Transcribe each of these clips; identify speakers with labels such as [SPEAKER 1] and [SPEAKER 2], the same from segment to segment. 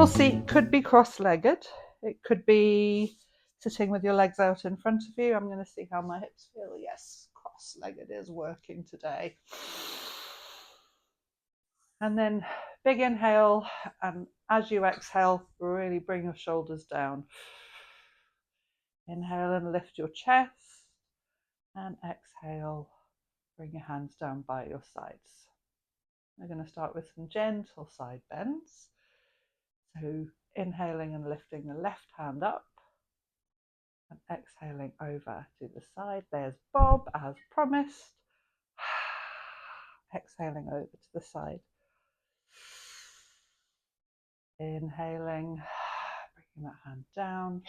[SPEAKER 1] Your seat could be cross-legged. It could be sitting with your legs out in front of you. I'm going to see how my hips feel. Yes, cross-legged is working today. And then big inhale, and as you exhale, really bring your shoulders down. Inhale and lift your chest, and exhale, bring your hands down by your sides. We're going to start with some gentle side bends. So inhaling and lifting the left hand up, and exhaling over to the side. There's Bob as promised. Exhaling over to the side. Inhaling, bringing that hand down,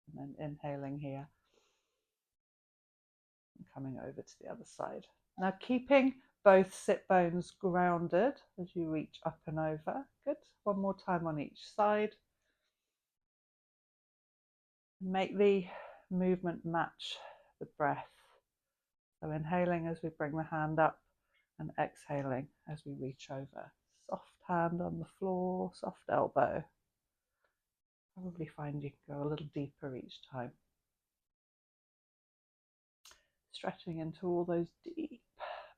[SPEAKER 1] and then inhaling here, and coming over to the other side. Now keeping both sit bones grounded as you reach up and over. Good. One more time on each side. Make the movement match the breath. So inhaling as we bring the hand up, and exhaling as we reach over. Soft hand on the floor, soft elbow. Probably find you can go a little deeper each time. Stretching into all those deep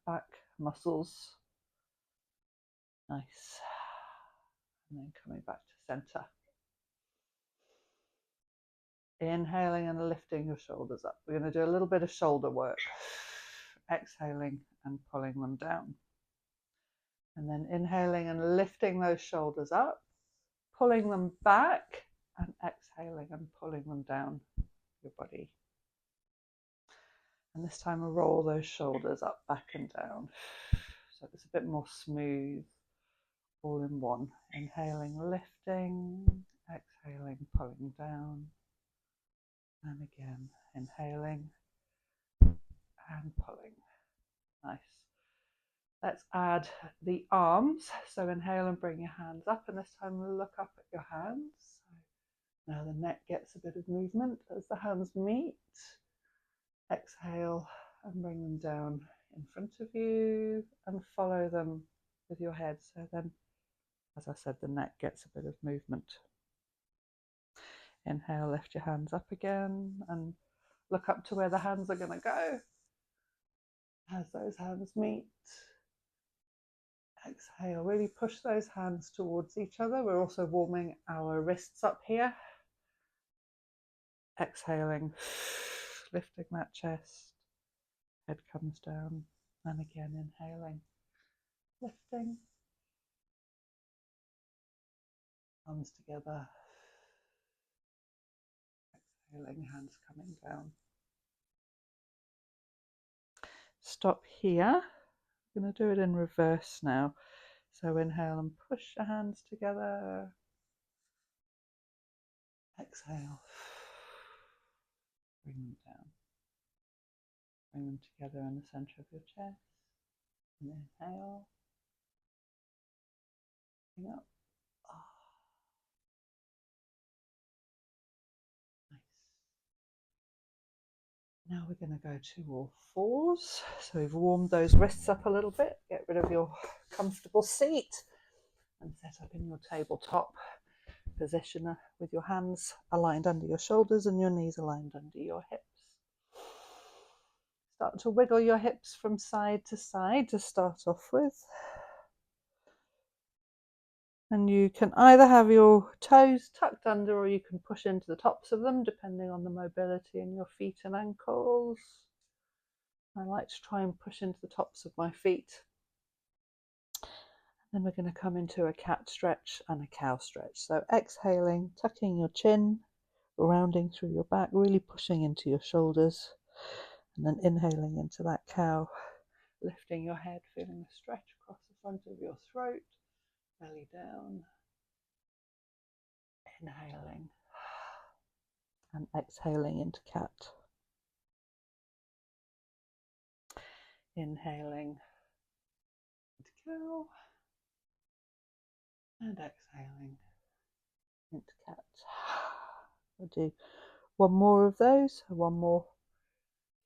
[SPEAKER 1] back muscles. Nice. And then coming back to center. Inhaling and lifting your shoulders up. We're going to do a little bit of shoulder work. Exhaling and pulling them down. And then inhaling and lifting those shoulders up, pulling them back, and exhaling and pulling them down your body. And this time we'll roll those shoulders up, back and down. So it's a bit more smooth, all in one. Inhaling, lifting, exhaling, pulling down. And again, inhaling and pulling. Nice. Let's add the arms. So inhale and bring your hands up, and this time look up at your hands. So now the neck gets a bit of movement as the hands meet. Exhale and bring them down in front of you and follow them with your head. So then, as I said, the neck gets a bit of movement. Inhale, lift your hands up again and look up to where the hands are going to go as those hands meet. Exhale, really push those hands towards each other. We're also warming our wrists up here. Exhaling, lifting that chest, head comes down, and again inhaling, lifting, arms together, exhaling, hands coming down. Stop here. I'm going to do it in reverse now. So inhale and push your hands together. Exhale. Bring them down. Bring them together in the center of your chest. And inhale. Bring up. Nice. Now we're going to go to all fours. So we've warmed those wrists up a little bit. Get rid of your comfortable seat and set up in your tabletop position with your hands aligned under your shoulders and your knees aligned under your hips. Start to wiggle your hips from side to start off with. And you can either have your toes tucked under, or you can push into the tops of them, depending on the mobility in your feet and ankles. I like to try and push into the tops of my feet. Then we're going to come into a cat stretch and a cow stretch. So exhaling, tucking your chin, rounding through your back, really pushing into your shoulders. And then inhaling into that cow, lifting your head, feeling a stretch across the front of your throat, belly down. Inhaling and exhaling into cat. Inhaling into cow and exhaling into cat. We'll do one more of those, one more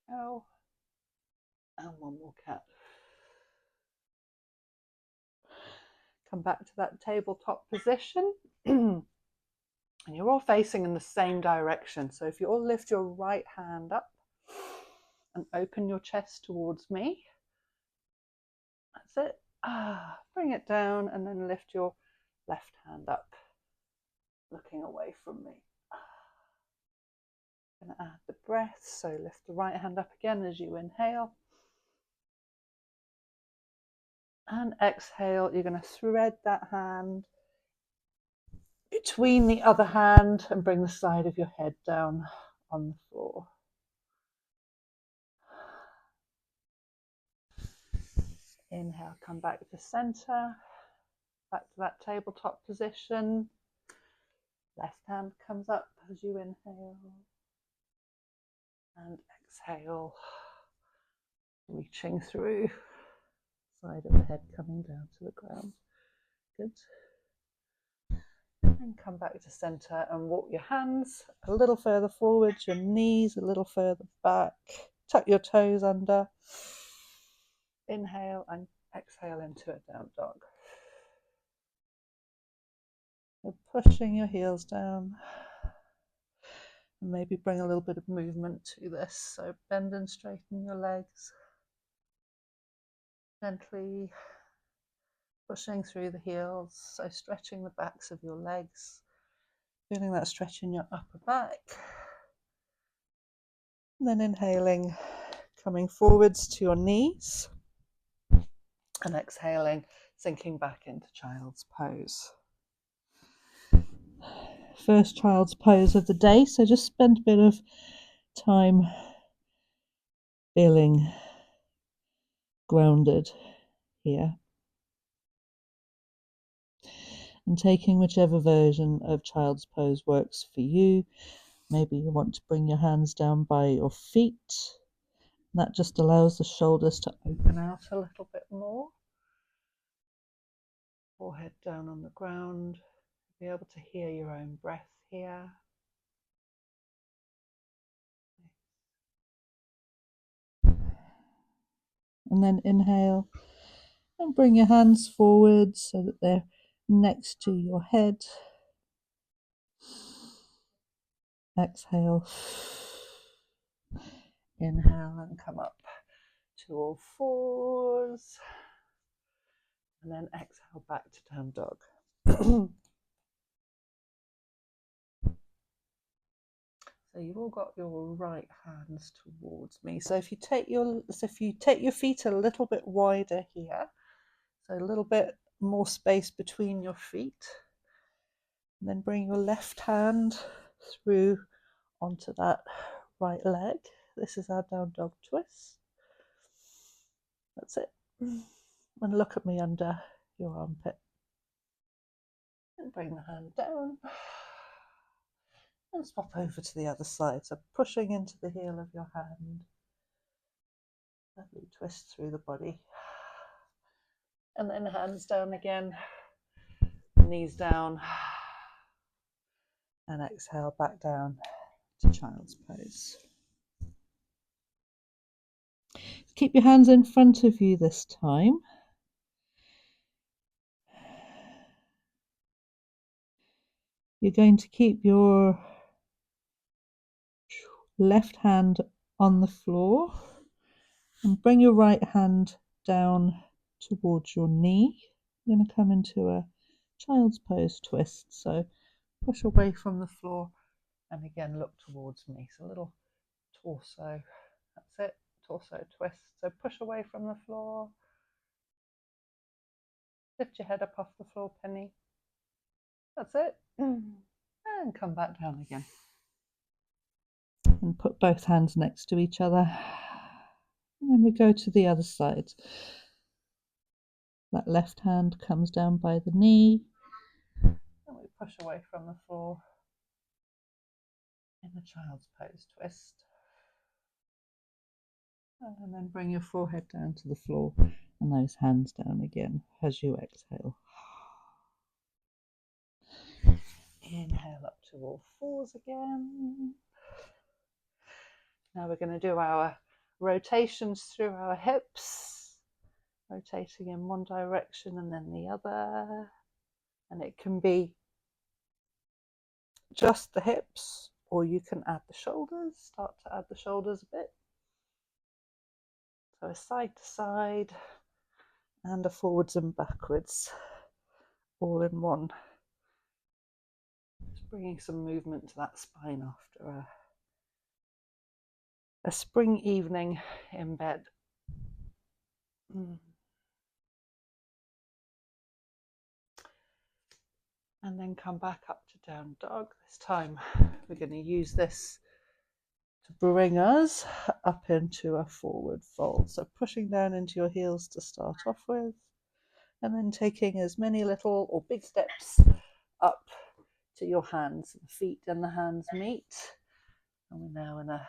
[SPEAKER 1] cow and one more cat. Come back to that tabletop position. And you're all facing in the same direction. So if you all lift your right hand up and open your chest towards me, that's it. Bring it down and then lift your left hand up, looking away from me. Going to add the breath, so lift the right hand up again as you inhale. And exhale, you're going to thread that hand between the other hand and bring the side of your head down on the floor. Inhale, come back to center, back to that tabletop position. Left hand comes up as you inhale. And exhale, reaching through, side of the head coming down to the ground. Good. And come back to center and walk your hands a little further forward, your knees a little further back. Tuck your toes under. Inhale and exhale into a down dog. You're pushing your heels down. And maybe bring a little bit of movement to this. So bend and straighten your legs. Gently pushing through the heels. So stretching the backs of your legs. Feeling that stretch in your upper back. And then inhaling, coming forwards to your knees. And exhaling, sinking back into child's pose. First child's pose of the day, so just spend a bit of time feeling grounded here and taking whichever version of child's pose works for you. Maybe you want to bring your hands down by your feet. That just allows the shoulders to open out a little bit more. Forehead down on the ground. Be able to hear your own breath here. And then inhale and bring your hands forward so that they're next to your head. Exhale. Inhale and come up to all fours. And then exhale back to down dog. So you've all got your right hands towards me. So if you take your feet a little bit wider here, so a little bit more space between your feet, and then bring your left hand through onto that right leg. This is our down dog twist. That's it. And look at me under your armpit. And bring the hand down. And swap over to the other side. So pushing into the heel of your hand. Lovely twist through the body. And then hands down again. Knees down. And exhale back down to child's pose. Keep your hands in front of you this time. You're going to keep your left hand on the floor and bring your right hand down towards your knee. You're going to come into a child's pose twist. So push away from the floor and again look towards me. So a little torso. That's it. Torso twist. So push away from the floor. Lift your head up off the floor, Penny. That's it. And come back down again. And put both hands next to each other. And then we go to the other side. That left hand comes down by the knee. And we push away from the floor in the child's pose twist. And then bring your forehead down to the floor and those hands down again as you exhale. Inhale up to all fours again. Now we're going to do our rotations through our hips. rotating in one direction and then the other. And it can be just the hips, or you can add the shoulders, start to add the shoulders a bit. So a side to side and a forwards and backwards, all in one. Just bringing some movement to that spine after a spring evening in bed. And then come back up to down dog. This time we're going to use this to bring us up into a forward fold. So pushing down into your heels to start off with, and then taking as many little or big steps up to your hands. The feet and the hands meet, and we're now in a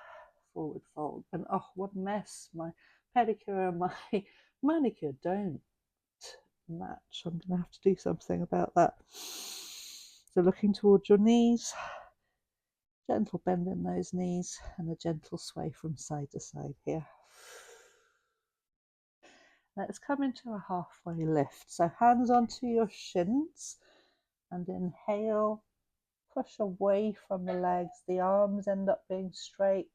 [SPEAKER 1] forward fold. And oh, what a mess. My pedicure and my manicure don't match. I'm going to have to do something about that. So looking towards your knees, gentle bend in those knees and a gentle sway from side to side here. Let's come into a halfway lift. So hands onto your shins and inhale, push away from the legs. The arms end up being straight.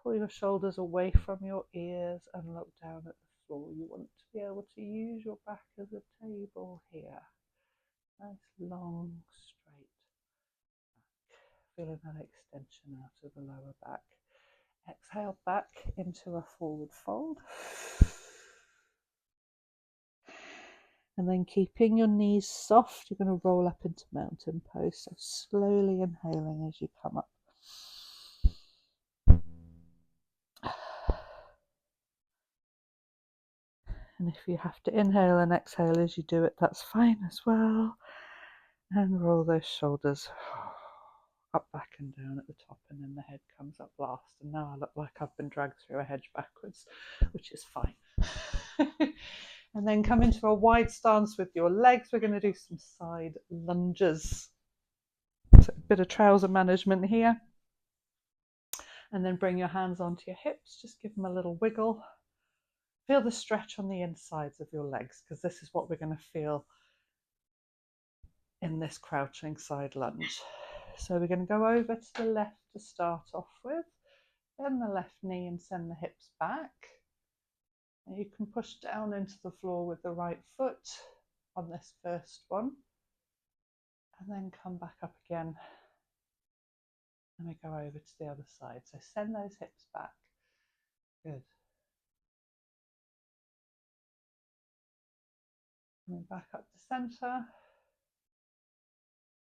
[SPEAKER 1] Pull your shoulders away from your ears and look down at the floor. You want to be able to use your back as a table here. Nice long straight back. Feeling that extension out of the lower back. Exhale back into a forward fold. And then keeping your knees soft, you're going to roll up into mountain pose. So slowly inhaling as you come up. And if you have to inhale and exhale as you do it, that's fine as well. And roll those shoulders up, back and down at the top, and then the head comes up last. And now I look like I've been dragged through a hedge backwards, which is fine. And then come into a wide stance with your legs. We're going to do some side lunges. So a bit of trouser management here. And then bring your hands onto your hips. Just give them a little wiggle. Feel the stretch on the insides of your legs, because this is what we're going to feel in this crouching side lunge. So we're going to go over to the left to start off with. Bend the left knee and send the hips back. And you can push down into the floor with the right foot on this first one. And then come back up again. And we go over to the other side. So send those hips back. Good. Coming back up to center.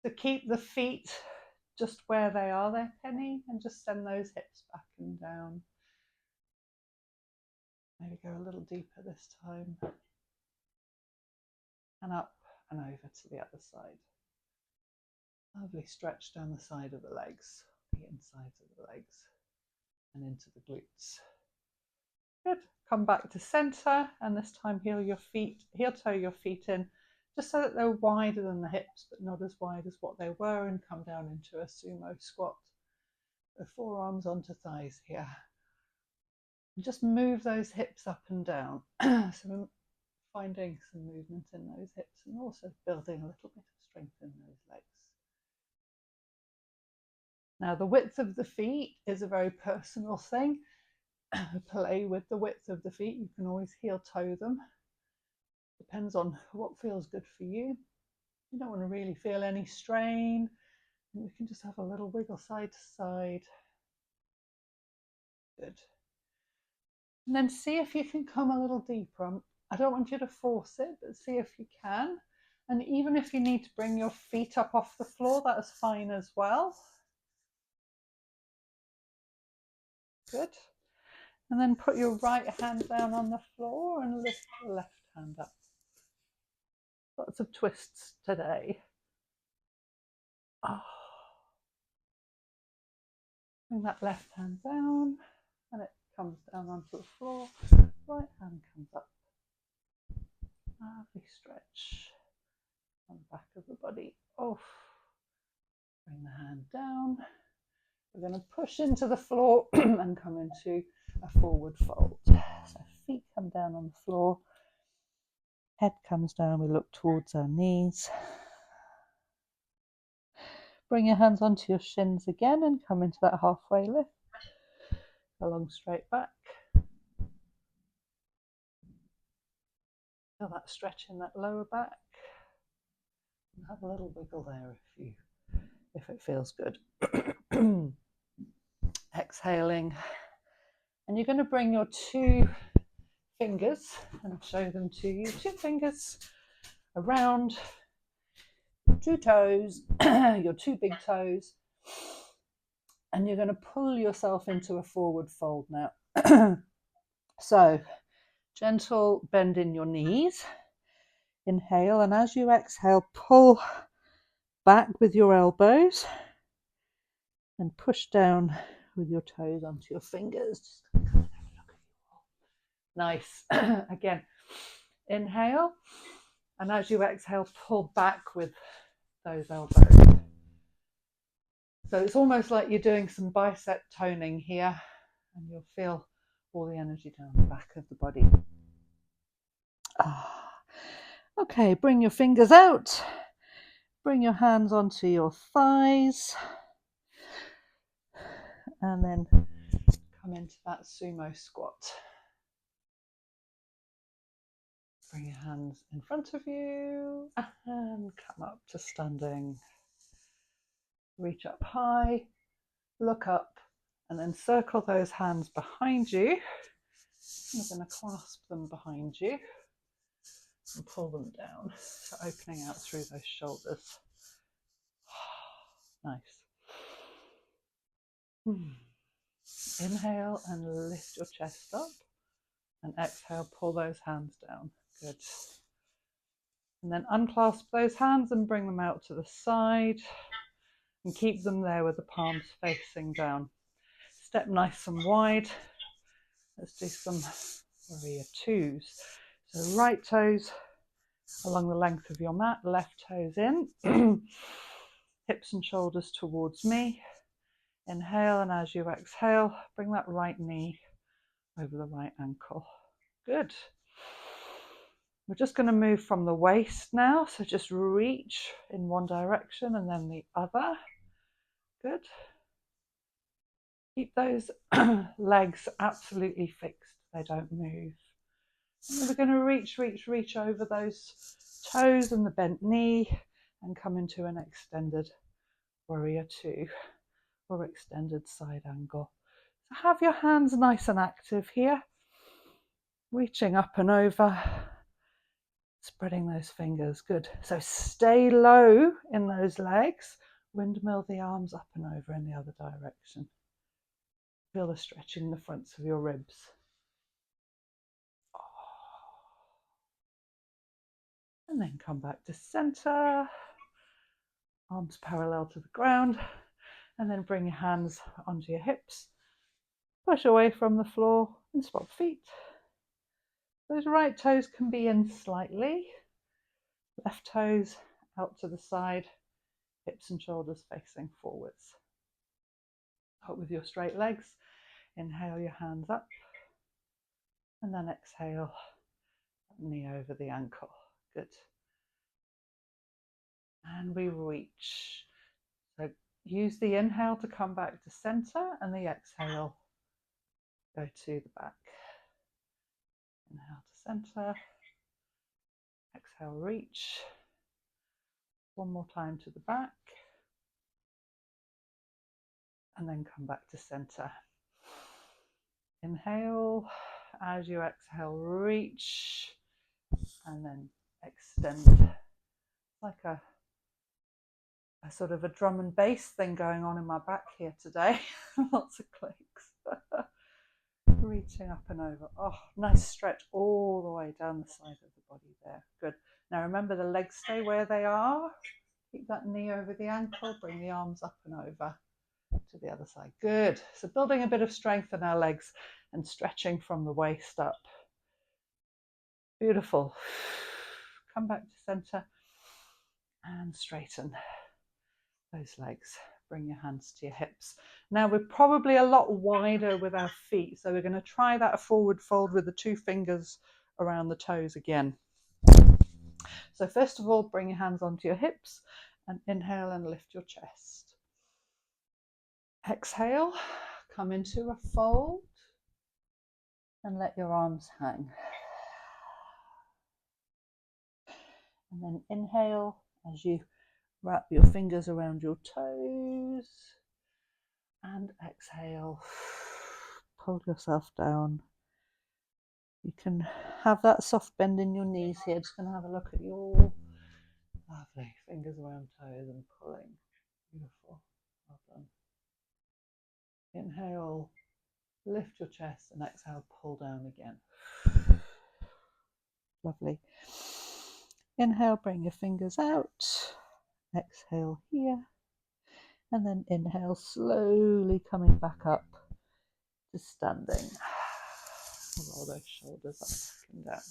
[SPEAKER 1] So keep the feet just where they are there, Penny, and just send those hips back and down. Maybe go a little deeper this time. And up and over to the other side. Lovely stretch down the side of the legs, the insides of the legs, and into the glutes. Good. Come back to center, and this time heel toe your feet in, just so that they're wider than the hips, but not as wide as what they were, and come down into a sumo squat. The forearms onto thighs here. And just move those hips up and down. So we're finding some movement in those hips and also building a little bit of strength in those legs. Now, the width of the feet is a very personal thing. Play with the width of the feet. You can always heel toe them. Depends on what feels good for you. You don't want to really feel any strain. And we can just have a little wiggle side to side. Good. And then see if you can come a little deeper. I don't want you to force it, but see if you can. And even if you need to bring your feet up off the floor, that is fine as well. Good. And then put your right hand down on the floor and lift the left hand up. Lots of twists today. Oh. Bring that left hand down and it comes down onto the floor. Right hand comes up. Lovely stretch on the back of the body. Oh. Bring the hand down. We're going to push into the floor and come into a forward fold. So feet come down on the floor. Head comes down, we look towards our knees. Bring your hands onto your shins again and come into that halfway lift. Along straight back. Feel that stretch in that lower back. And have a little wiggle there if it feels good. Exhaling. And you're going to bring your 2 fingers and show them to you. 2 fingers around 2 toes, your 2 big toes. And you're going to pull yourself into a forward fold now. So, gentle bend in your knees. Inhale, and as you exhale, pull back with your elbows and push down with your toes onto your fingers. Nice. Again, inhale, and as you exhale, pull back with those elbows. So it's almost like you're doing some bicep toning here, and you'll feel all the energy down the back of the body. Okay, bring your fingers out. Bring your hands onto your thighs. And then come into that sumo squat. Bring your hands in front of you and come up to standing. Reach up high, look up, and then circle those hands behind you. You're going to clasp them behind you and pull them down, so opening out through those shoulders. Nice. Inhale and lift your chest up, and exhale, pull those hands down. Good. And then unclasp those hands and bring them out to the side and keep them there with the palms facing down. Step nice and wide. Let's do some warrior 2s. So right toes along the length of your mat, left toes in, hips and shoulders towards me. Inhale, and as you exhale, bring that right knee over the right ankle. Good. We're just going to move from the waist now, so just reach in one direction and then the other. Good. Keep those legs absolutely fixed, they don't move. And we're going to reach over those toes and the bent knee and come into an extended warrior 2 or extended side angle. So have your hands nice and active here, reaching up and over, spreading those fingers. Good. So stay low in those legs, windmill the arms up and over in the other direction. Feel the stretch in the fronts of your ribs. And then come back to center, arms parallel to the ground, and then bring your hands onto your hips. Push away from the floor and swap feet. Those right toes can be in slightly. Left toes out to the side, hips and shoulders facing forwards. Up with your straight legs. Inhale your hands up. And then exhale, knee over the ankle. Good. And we reach. So use the inhale to come back to center and the exhale, go to the back. Inhale to center. Exhale, reach. One more time to the back. And then come back to center. Inhale. As you exhale, reach. And then extend. Like a sort of a drum and bass thing going on in my back here today. Lots of clicks. Reaching up and over. Oh, nice stretch all the way down the side of the body there. Good. Now remember, the legs stay where they are. Keep that knee over the ankle. Bring the arms up and over to the other side. Good. So building a bit of strength in our legs and stretching from the waist up. Beautiful. Come back to center and straighten those legs. Bring your hands to your hips. Now we're probably a lot wider with our feet, so we're going to try that forward fold with the 2 fingers around the toes again. So first of all, bring your hands onto your hips and inhale and lift your chest. Exhale, come into a fold and let your arms hang. And then inhale as you wrap your fingers around your toes, and exhale, pull yourself down. You can have that soft bend in your knees here. Just going to have a look at your lovely fingers around toes and pulling. Beautiful. Well done. Inhale, lift your chest, and exhale, pull down again. Lovely. Inhale, bring your fingers out. Exhale here. And then inhale, slowly coming back up to standing. Roll those shoulders up and down.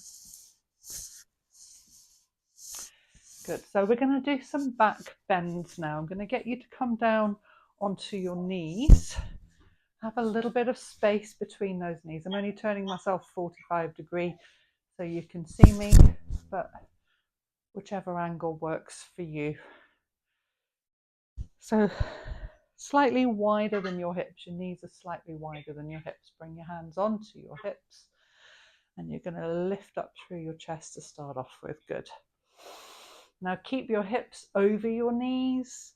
[SPEAKER 1] Good. So we're going to do some back bends now. I'm going to get you to come down onto your knees. Have a little bit of space between those knees. I'm only turning myself 45 degrees so you can see me, but whichever angle works for you. So slightly wider than your hips. Your knees are slightly wider than your hips. Bring your hands onto your hips and you're going to lift up through your chest to start off with. Good. Now keep your hips over your knees.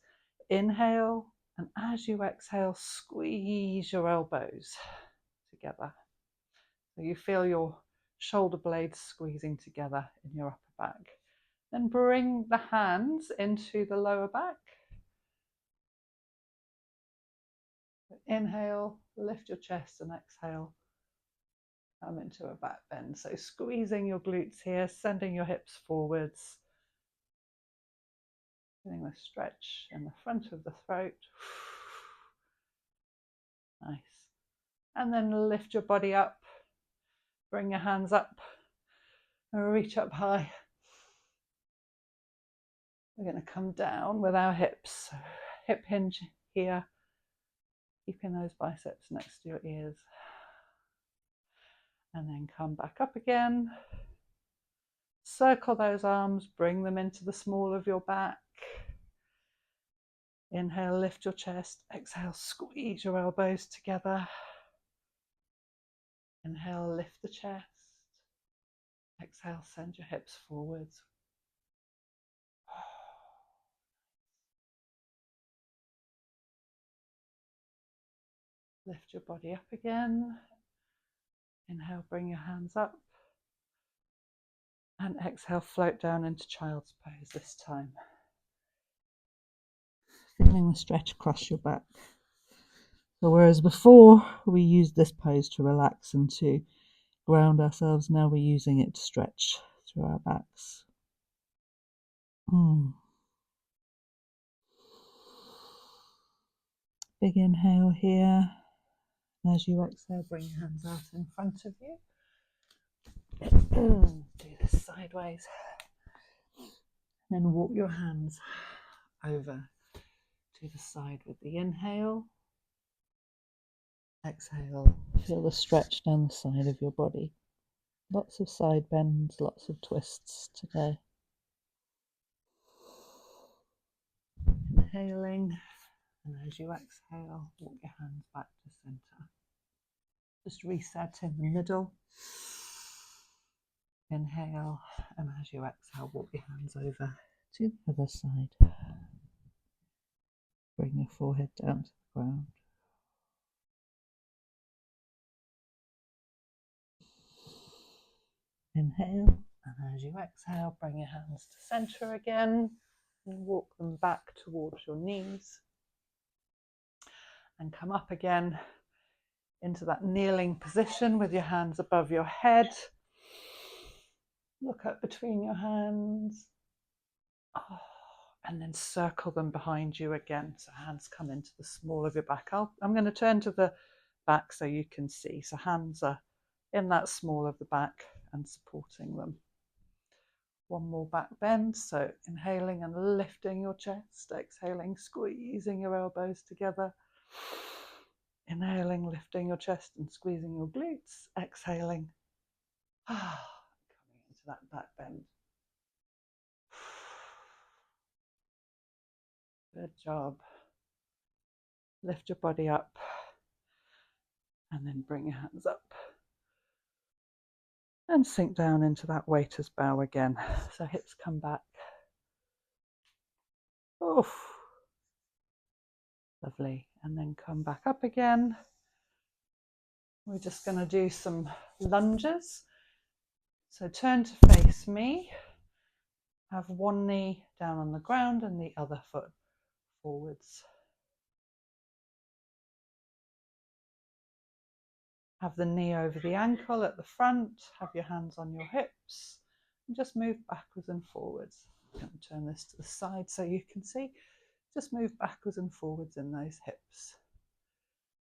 [SPEAKER 1] Inhale, and as you exhale, squeeze your elbows together. So you feel your shoulder blades squeezing together in your upper back. Then bring the hands into the lower back. Inhale, lift your chest, and exhale, come into a back bend. So squeezing your glutes here, sending your hips forwards. Feeling the stretch in the front of the throat. Nice. And then lift your body up. Bring your hands up and reach up high. We're going to come down with our hips. So hip hinge here. Keeping those biceps next to your ears. And then come back up again. Circle those arms. Bring them into the small of your back. Inhale, lift your chest. Exhale, squeeze your elbows together. Inhale, lift the chest. Exhale, send your hips forwards. Lift your body up again. Inhale, bring your hands up. And exhale, float down into child's pose this time. Feeling the stretch across your back. So whereas before we used this pose to relax and to ground ourselves, now we're using it to stretch through our backs. Big inhale here. As you exhale, bring your hands out in front of you. Do this sideways. Then walk your hands over to the side with the inhale. Exhale, feel the stretch down the side of your body. Lots of side bends, lots of twists today. Inhaling, and as you exhale, walk your hands back to center. Just reset in the middle. Inhale, and as you exhale, walk your hands over to the other side. Bring your forehead down to the ground. Inhale, and as you exhale, bring your hands to center again and walk them back towards your knees. And come up again into that kneeling position with your hands above your head. Look up between your hands. And then circle them behind you again. So hands come into the small of your back. I'm going to turn to the back so you can see. So hands are in that small of the back and supporting them. One more back bend. So inhaling and lifting your chest. Exhaling, squeezing your elbows together. Inhaling, lifting your chest and squeezing your glutes. Exhaling. Coming into that back bend. Good job. Lift your body up and then bring your hands up. And sink down into that waiter's bow again. So hips come back. Oof. Lovely. And then come back up again. We're just going to do some lunges. So turn to face me. Have one knee down on the ground and the other foot forwards. Have the knee over the ankle at the front. Have your hands on your hips. And just move backwards and forwards. I'm going to turn this to the side so you can see. Just move backwards and forwards in those hips.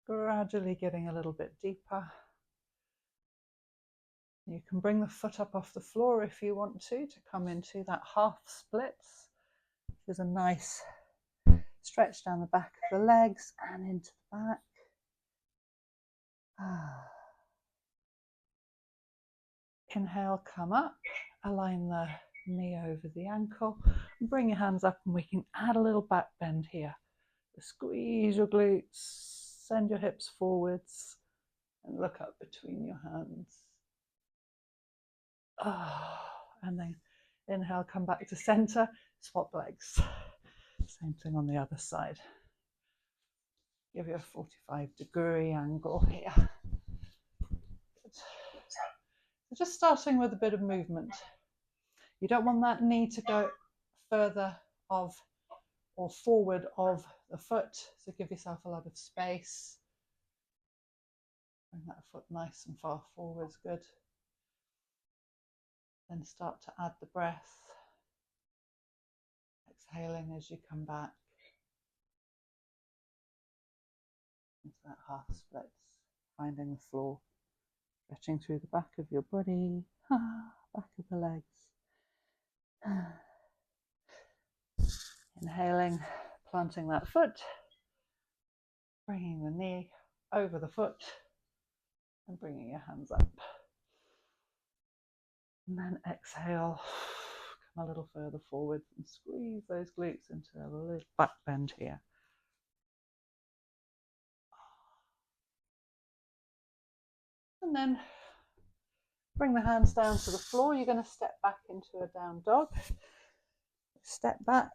[SPEAKER 1] Gradually getting a little bit deeper. You can bring the foot up off the floor if you want to come into that half splits, which is a nice stretch down the back of the legs and into the back. Inhale, come up, align the knee over the ankle, and bring your hands up, and we can add a little back bend here. Squeeze your glutes, send your hips forwards, and look up between your hands. And then inhale, come back to center, swap legs. Same thing on the other side. Give you a 45-degree angle here. Good. So just starting with a bit of movement. You don't want that knee to go further of or forward of the foot, so give yourself a lot of space. Bring that foot nice and far forwards, good. Then start to add the breath. Exhaling as you come back. Into that half splits, finding the floor. Stretching through the back of your body, back of the legs. Inhaling, planting that foot, bringing the knee over the foot, and bringing your hands up. And then exhale, come a little further forward and squeeze those glutes into a little back bend here. And then bring the hands down to the floor. You're going to step back into a down dog. Step back,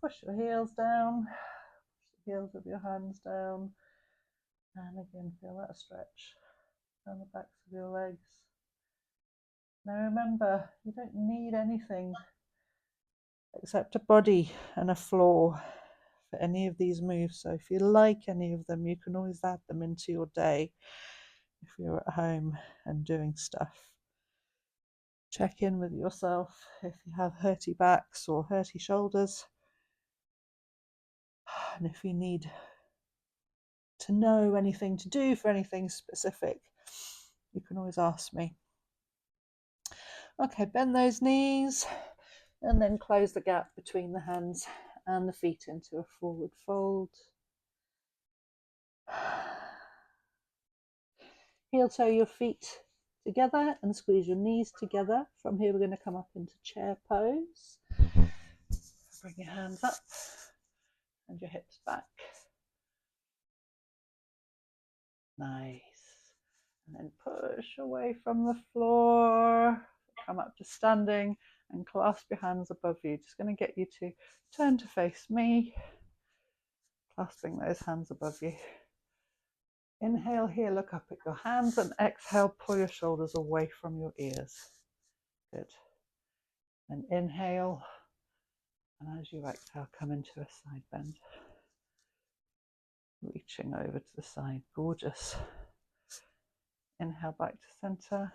[SPEAKER 1] push your heels down, push the heels of your hands down, and again feel that stretch down the backs of your legs. Now remember, you don't need anything except a body and a floor for any of these moves. So if you like any of them, you can always add them into your day if you're at home and doing stuff. Check in with yourself if you have hurty backs or hurty shoulders. And if you need to know anything to do for anything specific, you can always ask me. Okay, bend those knees and then close the gap between the hands and the feet into a forward fold. Heel toe your feet together and squeeze your knees together. From here we're going to come up into chair pose. Bring your hands up and your hips back. Nice. And then push away from the floor. Come up to standing and clasp your hands above you. Just going to get you to turn to face me. Clasping those hands above you. Inhale here, look up at your hands, and exhale, pull your shoulders away from your ears. Good. And inhale, and as you exhale, come into a side bend. Reaching over to the side, gorgeous. Inhale back to center.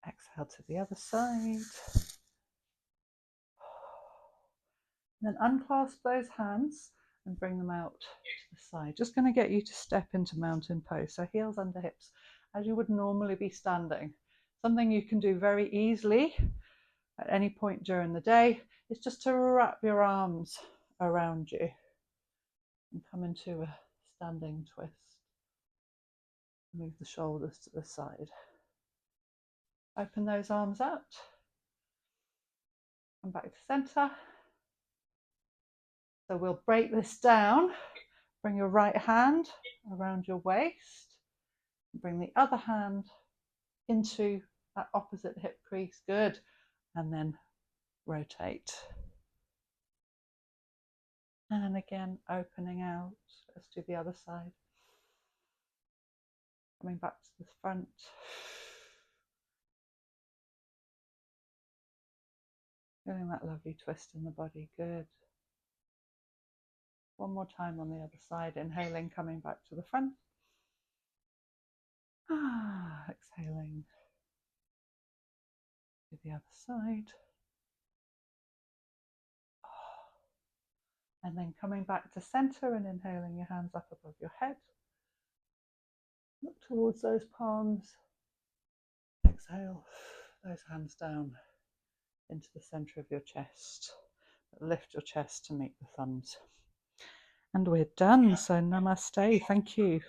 [SPEAKER 1] Exhale to the other side. And then unclasp those hands and bring them out to the side. Just going to get you to step into mountain pose. So heels under hips, as you would normally be standing. Something you can do very easily at any point during the day is just to wrap your arms around you and come into a standing twist. Move the shoulders to the side. Open those arms out. Come back to center. So we'll break this down. Bring your right hand around your waist. Bring the other hand into that opposite hip crease. Good. And then rotate. And again, opening out. Let's do the other side. Coming back to the front. Feeling that lovely twist in the body. Good. One more time on the other side. Inhaling, coming back to the front. Exhaling to the other side. And then coming back to center and inhaling, your hands up above your head. Look towards those palms. Exhale those hands down into the center of your chest. Lift your chest to meet the thumbs. And we're done. So namaste. Thank you.